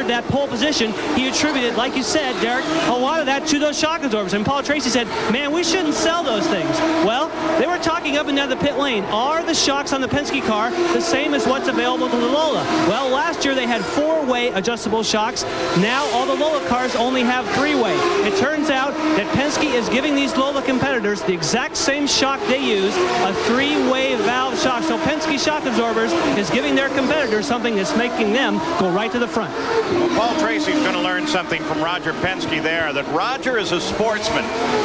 that pole position, he attributed, like you said, Derek, a lot of that to those shock absorbers. And Paul Tracy said, man, we shouldn't sell those things. Well, they were talking up and down the pit lane. Are the shocks on the Penske car the same as what's available to the Lola? Well, last year they had 4-way adjustable shocks. Now all the Lola cars only have 3-way. It turns out that Penske is giving these Lola competitors the exact same shock they use, a 3-way valve shock. So Penske Shock Absorbers is giving their competitors something that's making them go right to the front. Well, Paul Tracy's going to learn something from Roger Penske there, that Roger is a sportsman.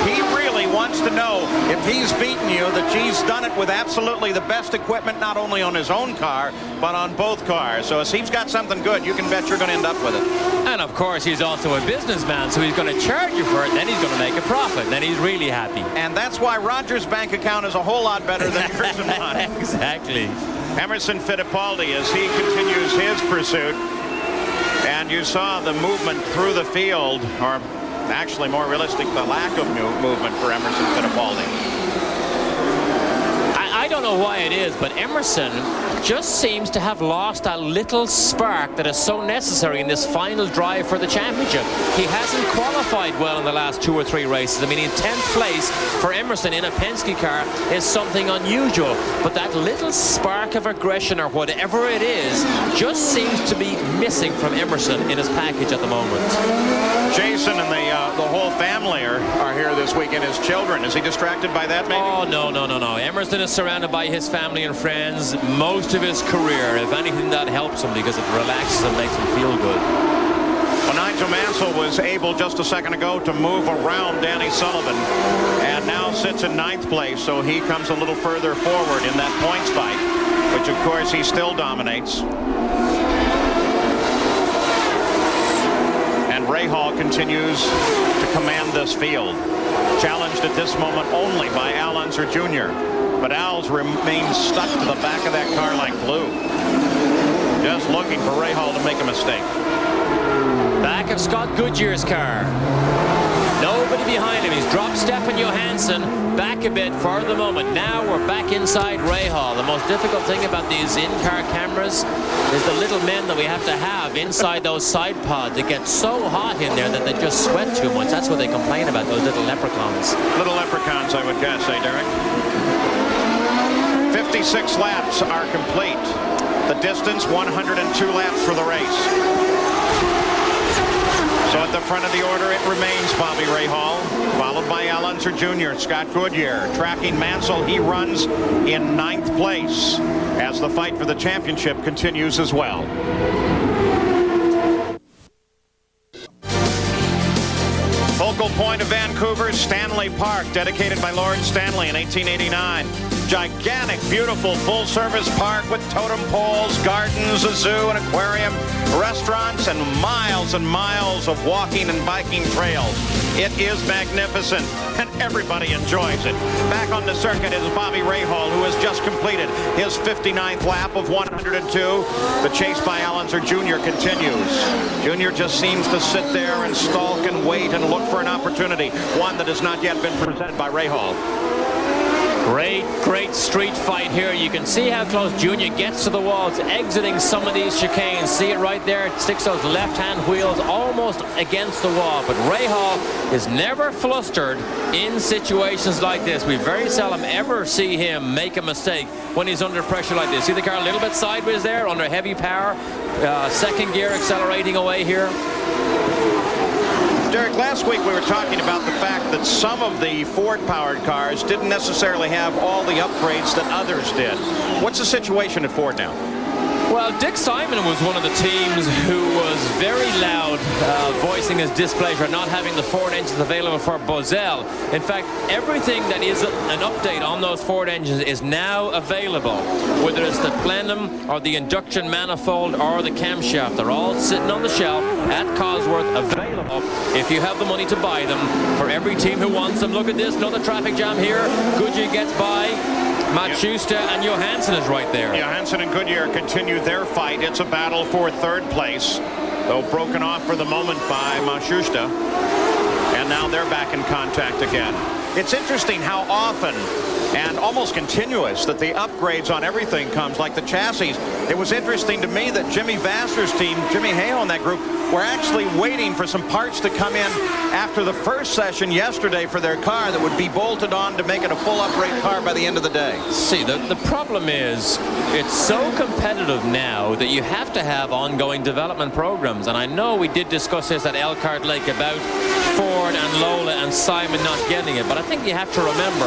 He really wants to know if he's beaten you, that he's done it with absolutely the best equipment, not only on his own car, but on both cars. So if he's got something good, you can bet you're going to end up with it. And of course, he's also a businessman, so he's going to charge you for it, then he's going to make a profit, then he's really happy. And that's why Roger's bank account is a whole lot better than yours and mine. Exactly. Emerson Fittipaldi, as he continues his pursuit, and you saw the movement through the field, or actually more realistic, the lack of movement for Emerson Fittipaldi. I don't know why it is, but Emerson just seems to have lost that little spark that is so necessary in this final drive for the championship. He hasn't qualified well in the last 2 or 3 races. I mean, in 10th place for Emerson in a Penske car is something unusual, but that little spark of aggression or whatever it is just seems to be missing from Emerson in his package at the moment. Jason and the whole family are here this weekend. His children, is he distracted by that maybe? Oh, no. Emerson is surrounded by his family and friends most of his career. If anything, that helps him because it relaxes and makes him feel good. Well, Nigel Mansell was able just a second ago to move around Danny Sullivan and now sits in 9th place, so he comes a little further forward in that points fight, which of course he still dominates. And Ray Hall continues to command this field, challenged at this moment only by Al Unser Jr. But Al's remains stuck to the back of that car like glue, just looking for Ray Hall to make a mistake. Back of Scott Goodyear's car. Nobody behind him. He's dropped Stefan Johansson back a bit for the moment. Now we're back inside Ray Hall. The most difficult thing about these in-car cameras is the little men that we have to have inside those side pods. It gets so hot in there that they just sweat too much. That's what they complain about, those little leprechauns. Little leprechauns, I would guess, Derek? 56 laps are complete. The distance, 102 laps for the race. So at the front of the order, it remains Bobby Ray Hall, followed by Al Unser Jr., Scott Goodyear. Tracking Mansell, he runs in 9th place as the fight for the championship continues as well. Focal point of Vancouver, Stanley Park, dedicated by Lord Stanley in 1889. Gigantic, beautiful, full-service park with totem poles, gardens, a zoo, an aquarium, restaurants, and miles of walking and biking trails. It is magnificent, and everybody enjoys it. Back on the circuit is Bobby Ray Hall, who has just completed his 59th lap of 102. The chase by Al Unser Jr. continues. Jr. just seems to sit there and stalk and wait and look for an opportunity, one that has not yet been presented by Ray Hall. Great street fight here. You can see how close Junior gets to the walls, exiting some of these chicanes. See it right there. It sticks those left-hand wheels almost against the wall. But Ray Hall is never flustered in situations like this. We very seldom ever see him make a mistake when he's under pressure like this. See the car a little bit sideways there under heavy power. Second gear accelerating away here. Derek, last week we were talking about the fact that some of the Ford-powered cars didn't necessarily have all the upgrades that others did. What's the situation at Ford now? Well, Dick Simon was one of the teams who was very loud voicing his displeasure at not having the Ford engines available for Bozell. In fact, everything that is an update on those Ford engines is now available, whether it's the plenum or the induction manifold or the camshaft. They're all sitting on the shelf at Cosworth, available if you have the money to buy them for every team who wants them. Look at this, another traffic jam here. Goodyear gets by. Matsushita and Johansson is right there. Johansson and Goodyear continue their fight. It's a battle for 3rd place, though broken off for the moment by Matsushita. And now they're back in contact again. It's interesting how often and almost continuous that the upgrades on everything comes, like the chassis. It was interesting to me that Jimmy Vassar's team, Jimmy Hale and that group, were actually waiting for some parts to come in after the first session yesterday for their car that would be bolted on to make it a full upright car by the end of the day. See, the problem is it's so competitive now that you have to have ongoing development programs. And I know we did discuss this at Elkhart Lake about Ford and Lola and Simon not getting it, but I think you have to remember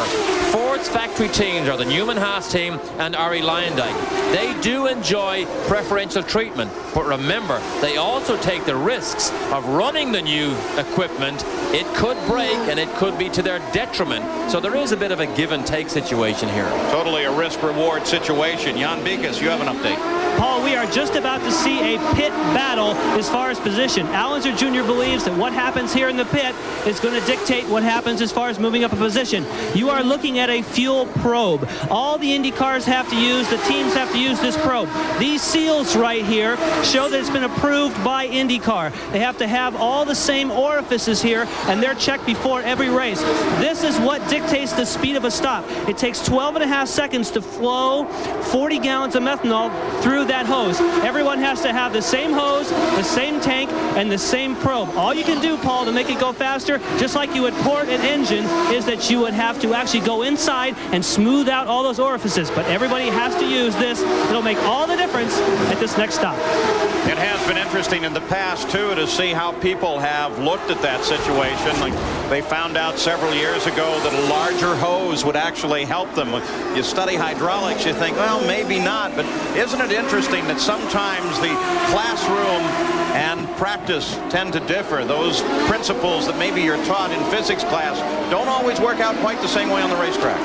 Ford's factory teams are the Newman Haas team and Ari Lyondike. They do enjoy preferential treatment, but remember, they also take the risks of running the new equipment. It could break and it could be to their detriment. So there is a bit of a give and take situation here. Totally a risk-reward situation. Jan Bikas, you have an update. Paul, we are just about to see a pit battle as far as position. Al Unser Jr. believes that what happens here in the pit is going to dictate what happens as far as moving up a position. You are looking at a fuel probe. All the Indy cars have to use, the teams have to use this probe. These seals right here show that it's been approved by IndyCar. They have to have all the same orifices here, and they're checked before every race. This is what dictates the speed of a stop. It takes 12.5 seconds to flow 40 gallons of methanol through that hose. Everyone has to have the same hose, the same tank, and the same probe. All you can do, Paul, to make it go faster, just like you would port an engine, is that you would have to actually go inside and smooth out all those orifices. But everybody has to use this. It'll make all the difference at this next stop. It has been interesting in the past, too, to see how people have looked at that situation. Like, they found out several years ago that a larger hose would actually help them. You study hydraulics, you think, well, maybe not. But isn't it interesting that sometimes the classroom and practice tend to differ? Those principles that maybe you're taught in physics class don't always work out quite the same way on the racetrack.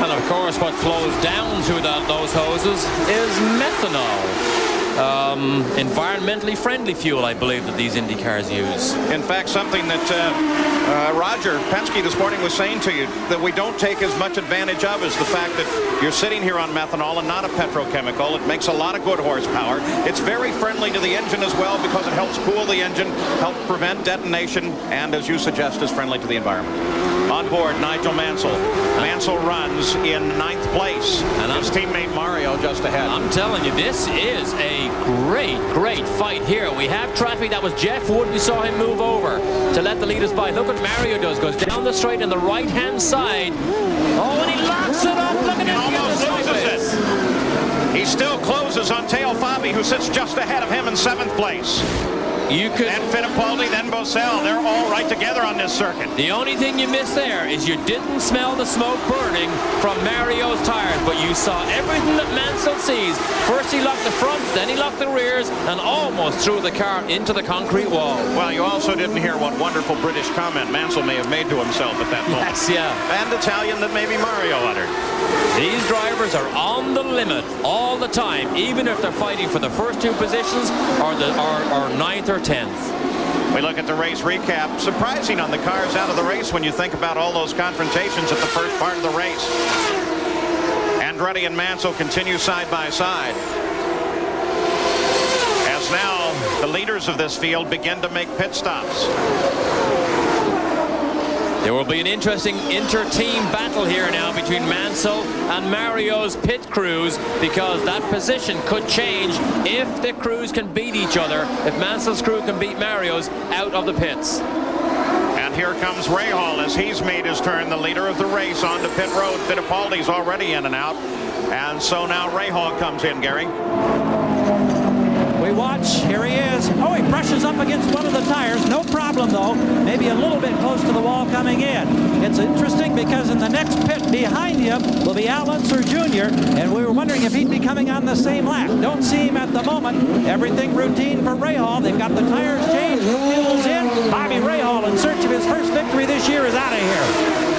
And of course, what flows down through those hoses is methanol. Environmentally friendly fuel, I believe, that these Indy cars use. In fact, something that Roger Penske this morning was saying to you that we don't take as much advantage of is the fact that you're sitting here on methanol and not a petrochemical. It makes a lot of good horsepower. It's very friendly to the engine as well because it helps cool the engine, helps prevent detonation, and as you suggest, is friendly to the environment. On board, Nigel Mansell. Mansell runs in 9th place. And his teammate Mario just ahead. I'm telling you, this is a great fight here. We have traffic. That was Jeff Wood. We saw him move over to let the leaders by. Look what Mario does. Goes down the straight on the right-hand side. Oh, and he locks it up. Look at him. Almost loses it. He still closes on Teo Fabi, who sits just ahead of him in 7th place. Then Fittipaldi, then Bosell. They're all right together on this circuit. The only thing you missed there is you didn't smell the smoke burning from Mario's tires, but you saw everything that Mansell sees. First he locked the fronts, then he locked the rears, and almost threw the car into the concrete wall. Well, you also didn't hear what wonderful British comment Mansell may have made to himself at that moment. Yes, yeah. And Italian that maybe Mario uttered. These drivers are on the limit all the time, even if they're fighting for the first two positions or 9th or 10th. We look at the race recap. Surprising on the cars out of the race when you think about all those confrontations at the first part of the race. Andretti and Mansell continue side by side. As now the leaders of this field begin to make pit stops. There will be an interesting inter-team battle here now between Mansell and Mario's pit crews, because that position could change if the crews can beat each other. If Mansell's crew can beat Mario's out of the pits. And here comes Rahal as he's made his turn, the leader of the race, onto pit road. Fittipaldi's already in and out. And so now Rahal comes in, Gary. We watch. Here he is. Oh, he brushes up against one of the tires. No problem, though. Maybe a little bit close to the wall coming in. It's interesting because in the next pit behind him will be Al Unser Jr., and we were wondering if he'd be coming on the same lap. Don't see him at the moment. Everything routine for Rahal. They've got the tires changed. Fuel's in. Bobby Rahal, in search of his first victory this year, is out of here.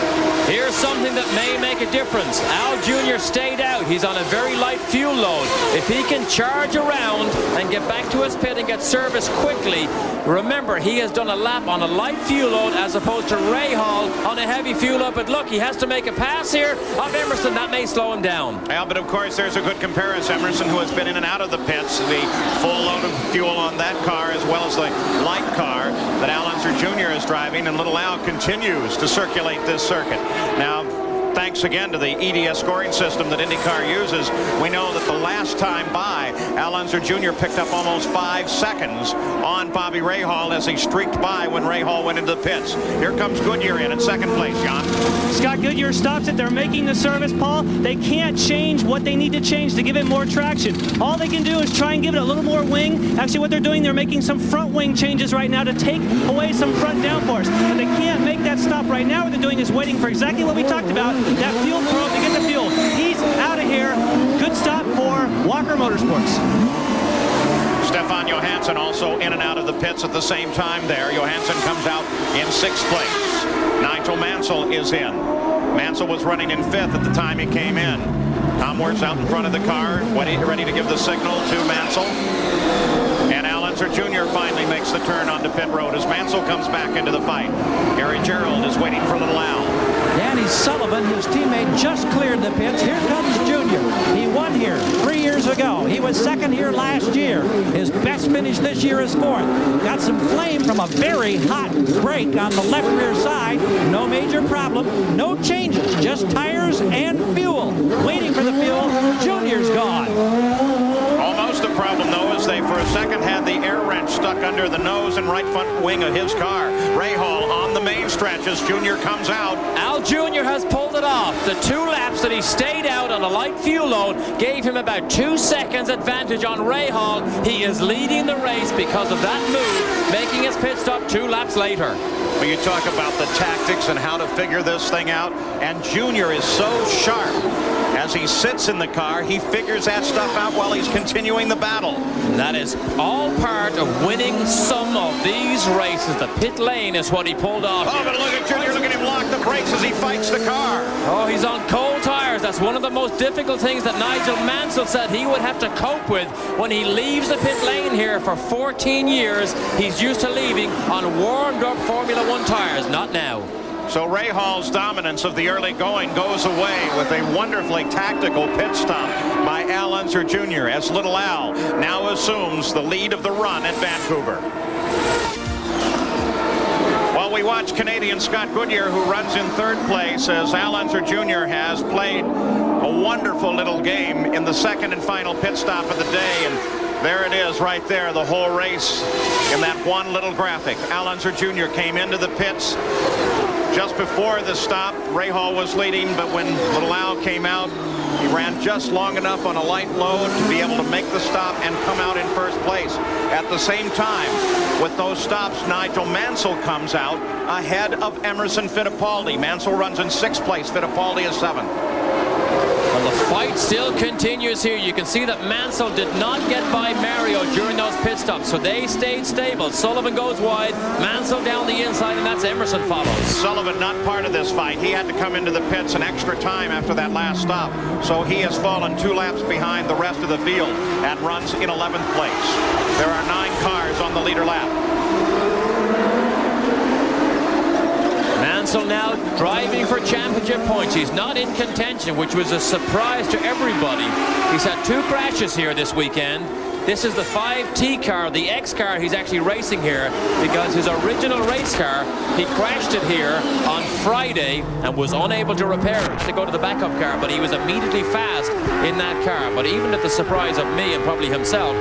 Here's something that may make a difference. Al Jr. stayed out. He's on a very light fuel load. If he can charge around and get back to his pit and get service quickly, remember, he has done a lap on a light fuel load as opposed to Rahal on a heavy fuel load. But look, he has to make a pass here of Emerson. That may slow him down. Yeah, but of course, there's a good comparison. Emerson, who has been in and out of the pits, the full load of fuel on that car as well as the light car that Al Unser Jr. is driving, and little Al continues to circulate this circuit. Now, thanks again to the EDS scoring system that IndyCar uses, we know that the last time by, Al Unser Jr. picked up almost 5 seconds on around Bobby Rahal as he streaked by when Rahal went into the pits. Here comes Goodyear in second place, John. Scott Goodyear stops it. They're making the service, Paul. They can't change what they need to change to give it more traction. All they can do is try and give it a little more wing. Actually, what they're doing, they're making some front wing changes right now to take away some front downforce. But they can't make that stop right now. What they're doing is waiting for exactly what we talked about, that fuel probe to get the fuel. He's out of here. Good stop for Walker Motorsports. Stefan Johansson also in and out of the pits at the same time there. Johansson comes out in 6th place. Nigel Mansell is in. Mansell was running in 5th at the time he came in. Tom Wirtz out in front of the car, ready to give the signal to Mansell. And Al Unser Jr. finally makes the turn onto pit road as Mansell comes back into the fight. Gary Gerald is waiting for little Al. Danny Sullivan, his teammate, just cleared the pits. Here comes Junior. He won here 3 years ago. He was second here last year. His best finish this year is 4th. Got some flame from a very hot brake on the left rear side. No major problem. No changes. Just tires and fuel. Waiting for the fuel. Junior's gone. Almost a problem, though, as they for a second had the air wrench stuck under the nose and right front wing of his car. Rahal on the main stretch as Junior comes out. Al Jr. has pulled it off. The 2 laps that he stayed out on a light fuel load gave him about 2 seconds advantage on Rahal. He is leading the race because of that move, making his pit stop 2 laps later. Well, you talk about the tactics and how to figure this thing out, and Junior is so sharp. As he sits in the car, he figures that stuff out while he's continuing the battle. That is all part of winning some of these races. The pit lane is what he pulled off. Oh, but look at Junior. Look at him lock the brakes as he fights the car. Oh, he's on cold tires. That's one of the most difficult things that Nigel Mansell said he would have to cope with when he leaves the pit lane here for 14 years. He's used to leaving on warmed-up Formula 1 tires. Not now. So Rahal's dominance of the early going goes away with a wonderfully tactical pit stop by Al Unser Jr. as little Al now assumes the lead of the run at Vancouver. While we watch Canadian Scott Goodyear, who runs in 3rd place, as Al Unser Jr. has played a wonderful little game in the 2nd and final pit stop of the day. And there it is right there, the whole race in that one little graphic. Al Unser Jr. came into the pits just before the stop. Rahal was leading, but when little Al came out, he ran just long enough on a light load to be able to make the stop and come out in 1st place. At the same time, with those stops, Nigel Mansell comes out ahead of Emerson Fittipaldi. Mansell runs in 6th place. Fittipaldi is 7th. Well, the fight still continues here. You can see that Mansell did not get by Mario during those pit stops, so they stayed stable. Sullivan goes wide, Mansell down the inside, and that's Emerson follows. Sullivan not part of this fight. He had to come into the pits an extra time after that last stop, so he has fallen 2 laps behind the rest of the field and runs in 11th place. There are 9 cars on the leader lap. Mansell now driving for championship points. He's not in contention, which was a surprise to everybody. He's had 2 crashes here this weekend. This is the 5T car, the X car he's actually racing here, because his original race car, he crashed it here on Friday and was unable to repair it. Had to go to the backup car, but he was immediately fast in that car. But even at the surprise of me and probably himself,